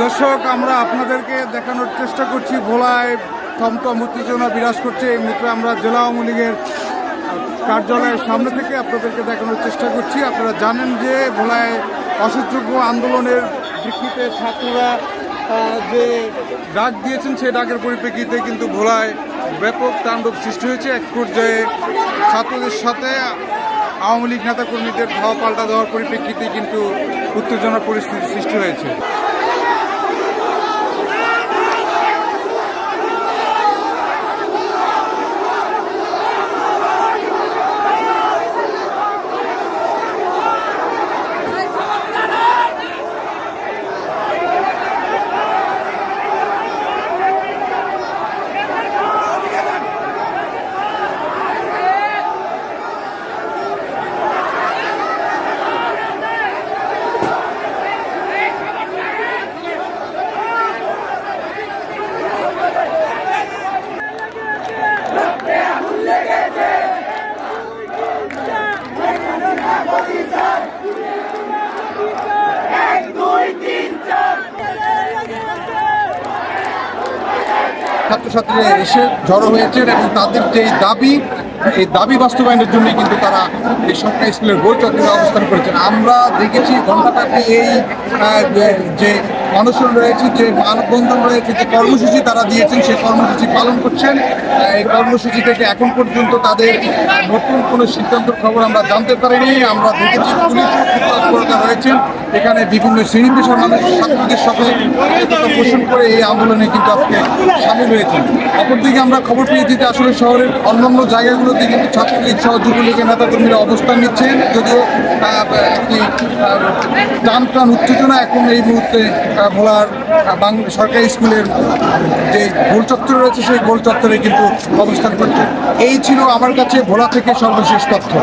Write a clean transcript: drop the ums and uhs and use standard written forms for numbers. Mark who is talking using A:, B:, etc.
A: দর্শক, আমরা আপনাদেরকে দেখানোর চেষ্টা করছি ভোলায় থমথম উত্তেজনা বিরাজ করছে। এই মুহূর্তে আমরা জেলা আওয়ামী লীগের কার্যালয়ের সামনে থেকে আপনাদেরকে দেখানোর চেষ্টা করছি। আপনারা জানেন যে ভোলায় অসহযোগ্য আন্দোলনের প্রেক্ষিতে ছাত্ররা যে ডাক দিয়েছেন, সেই ডাকের পরিপ্রেক্ষিতে কিন্তু ভোলায় ব্যাপক তাণ্ডব সৃষ্টি হয়েছে। এক পর্যায়ে ছাত্রদের সাথে আওয়ামী লীগ নেতাকর্মীদের ধাওয়া পাল্টা দেওয়ার পরিপ্রেক্ষিতে কিন্তু উত্তেজনার পরিস্থিতি সৃষ্টি হয়েছে। ছাত্রছাত্রীরা এসে জড়ো হয়েছেন এবং তাদের যে দাবি, এই দাবি বাস্তবায়নের জন্য কিন্তু তারা এই সরকারি স্কুলের গোল চত্বরে অবস্থান করেছেন। আমরা দেখেছি ঘণ্টাব্যাপী এই যে অনশন রয়েছে, যে মানববন্ধন রয়েছে, যে কর্মসূচি তারা দিয়েছেন, সেই কর্মসূচি পালন করছেন। এই কর্মসূচি থেকে এখন পর্যন্ত তাদের নতুন কোনো সিদ্ধান্তের খবর আমরা জানতে পারিনি। আমরা দেখেছি পুলিশ তৎপরতা রয়েছেন, এখানে বিভিন্ন শ্রেণী পেশার মানুষ ছাত্রদের সাথে একতা পোষণ করে এই আন্দোলনে কিন্তু আজকে সামিল হয়েছেন। অপরদিকে আমরা খবর পেয়েছি যে আসলে শহরের অন্যান্য জায়গাগুলোতে কিন্তু ছাত্রলীগ সহ যুবলীগের নেতাকর্মীরা অবস্থান নিচ্ছেন, যদিও টান উত্তেজনা এখন এই মুহূর্তে ভোলার সরকারি স্কুলের যে গোল চত্বর রয়েছে, সেই গোল চত্বরে কিন্তু অবস্থান করছে। এই ছিল আমার কাছে ভোলা থেকে সর্বশেষ তথ্য।